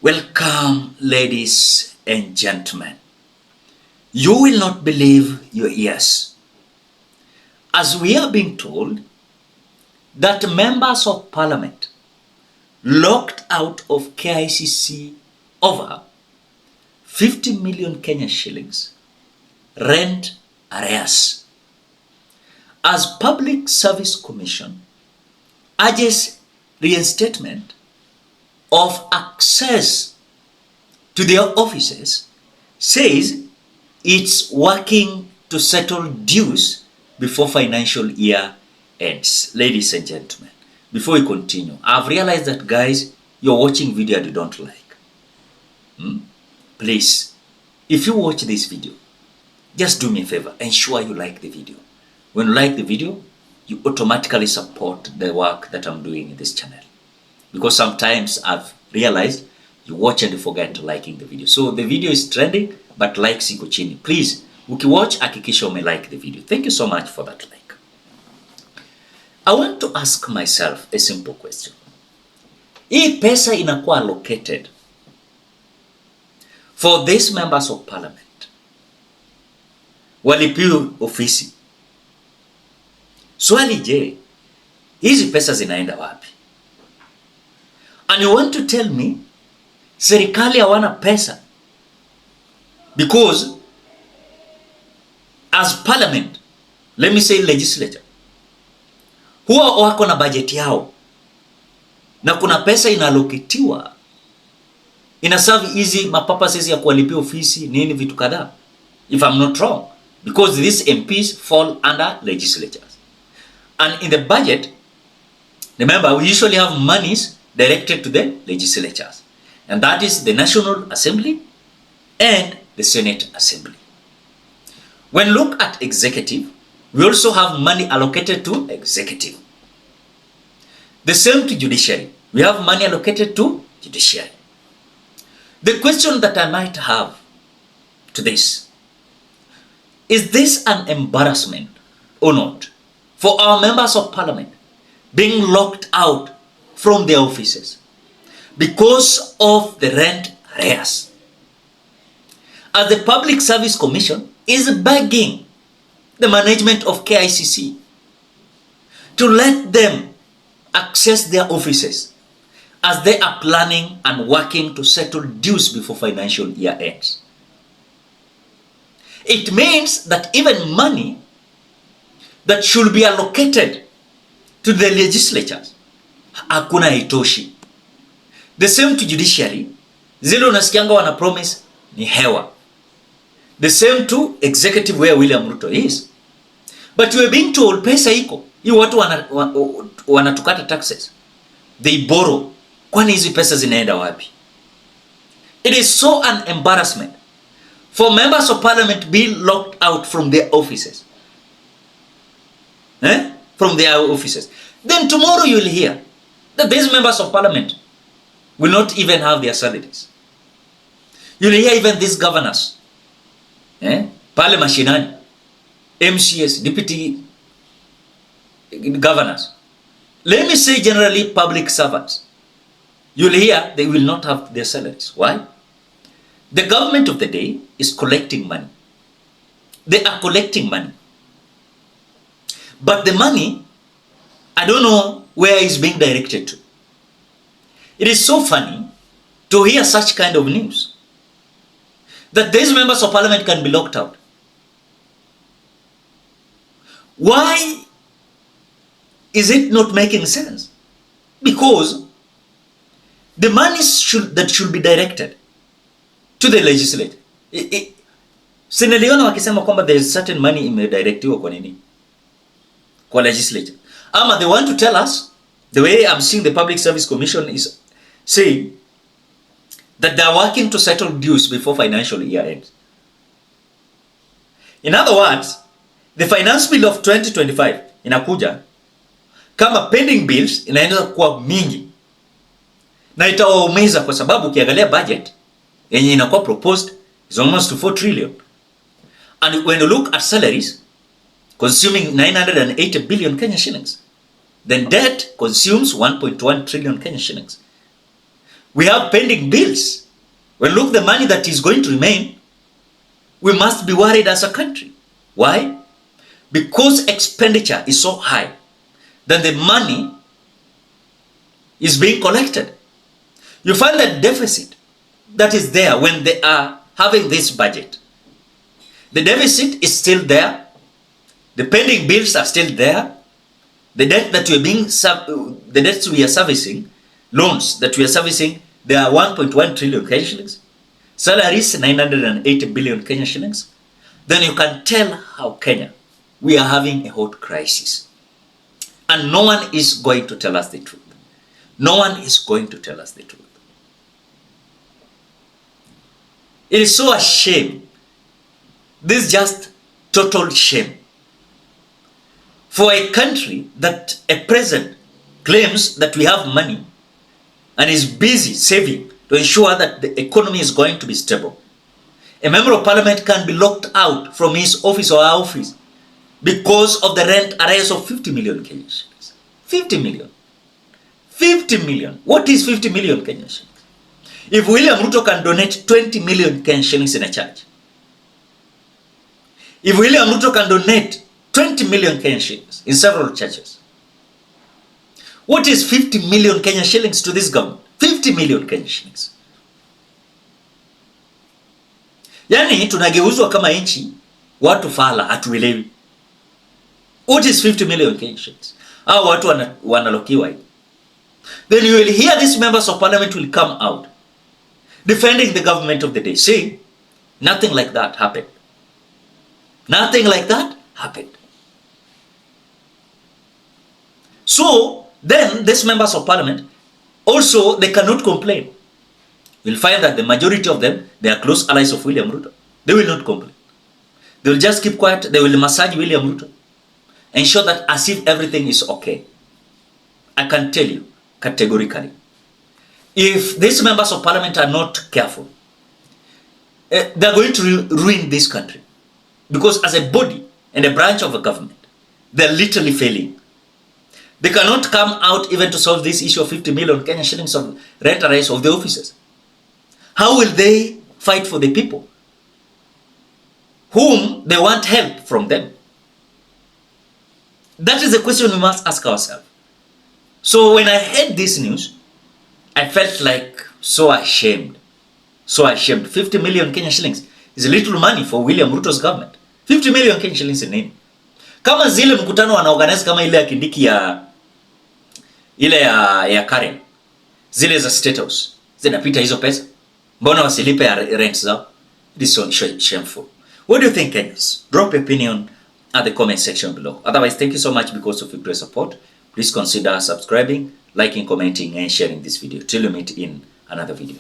Welcome, ladies and gentlemen. You will not believe your ears, as we are being told that members of parliament locked out of KICC over 50 million Kenya shillings rent arrears, as Public Service Commission urges reinstatement of access to their offices, says it's working to settle dues before financial year ends. Ladies and gentlemen, before we continue, I've realized that, guys, you're watching video you don't like. Please, if you watch this video, just do me a favor, ensure you like the video. When you like the video, you automatically support the work that I'm doing in this channel. Because sometimes I've realized you watch and you forget to liking the video. So the video is trending, but likes iko chini. Please, ukiwatch hakikisha ume-like the video. Thank you so much for that like. I want to ask myself a simple question. Hii pesa inakuwa allocated for these members of parliament, walipiwe ofisi. Swali je, hizi pesa zinaenda wapi? And you want to tell me serikali hawana pesa because as parliament, let me say legislature, huwa wako na budget yao na kuna pesa inalokitiwa inaserve hizi mapurposes ya kuwalipia ofisi nini vitu kadhaa, if I'm not wrong, because these MPs fall under legislatures. And in the budget, remember, we usually have monies directed to the legislatures, and that is the National Assembly and the Senate Assembly. When look at executive, we also have money allocated to executive. The same to judiciary. We have money allocated to judiciary. The question that I might have to this, is this an embarrassment or not for our members of parliament being locked out from their offices because of the rent arrears, as the Public Service Commission is begging the management of KICC to let them access their offices as they are planning and working to settle dues before financial year ends. It means that even money that should be allocated to the legislatures hakuna itoshi. The same to judiciary, zile unasikianga wana promise ni hewa. The same to executive where William Ruto is. But you are being told pesa iko, hii watu wanatukata taxes, they borrow. Kwani hizi pesa zinaenda wapi? It is so an embarrassment for members of parliament being locked out from their offices. From their offices. Then tomorrow you will hear that these members of parliament will not even have their salaries. You will hear even these governors, pale mashinani, MCS, deputy governors, let me say generally public servants, you will hear they will not have their salaries. Why? The government of the day is collecting money. They are collecting money. But the money, I don't know where it's being directed to. It is so funny to hear such kind of news, that these members of parliament can be locked out. Why is it not making sense? Because the money that should be directed to the legislature. Sinaliona wakisema kwamba there is certain money imedirectiwa kwa nini? Kwa legislature. Ama they want to tell us, the way I'm seeing the Public Service Commission is saying that they are working to settle dues before financial year ends. In other words, the finance bill of 2025 inakuja kama pending bills inaenda kuwa mingi na itawaumiza, kwa sababu ukiangalia budget yenye inakuwa proposed is almost to 4 trillion, and when you look at salaries consuming 980 billion Kenya shillings, then debt consumes 1.1 trillion Kenya shillings. We have pending bills. When look the money that is going to remain, we must be worried as a country. Why? Because expenditure is so high, then the money is being collected. You find that deficit that is there when they are having this budget. The deficit is still there. The pending bills are still there. The debt that the debts we are servicing, loans that we are servicing, they are 1.1 trillion Kenyan shillings. Salaries 980 billion Kenyan shillings. Then you can tell how Kenya, we are having a hot crisis. And no one is going to tell us the truth. No one is going to tell us the truth. It is so a shame. This is just total shame. For a country that a president claims that we have money and is busy saving to ensure that the economy is going to be stable. A member of parliament can be locked out from his office or her office because of the rent arrears of 50 million Kenyan shillings. 50 million. 50 million. What is 50 million Kenyan shillings? If William Ruto can donate 20 million Kenyan shillings in a church, if William Ruto can donate 20 million Kenyan shillings in several churches, what is 50 million Kenyan shillings to this government? 50 million Kenyan shillings. Yani tunageuzwa kama nchi, watu fala hatuelewi. What is 50 million Kenyan shillings? Hao watu wanalokiwa hivi. Then you will hear these members of parliament will come out defending the government of the day, saying nothing like that happened. Nothing like that happened. So then these members of parliament also, they cannot complain. You'll find that the majority of them, they are close allies of William Ruto. They will not complain. They will just keep quiet. They will massage William Ruto, ensure that as if everything is okay. I can tell you categorically, if these members of parliament are not careful, they are going to ruin this country. Because as a body and a branch of a government, they are literally failing. They cannot come out even to solve this issue of 50 million Kenyan shillings of rent arrears of the officers. How will they fight for the people whom they want help from them? That is the question we must ask ourselves. So when I heard this news, I felt like so ashamed. So ashamed. 50 million Kenyan shillings is a little money for William Ruto's government. 50 million Kenyan shillings in nini? Kama zile mkutano wanaorganize kama ile ya Kindiki ya Karen, zile za State House, zinapita hizo pesa. Mbona wasilipe ya rent zao? It is so shameful. What do you think, Kenyans? Drop your opinion at the comment section below. Otherwise, thank you so much because of your great support. Please consider subscribing, liking, commenting, and sharing this video. Till we meet in another video.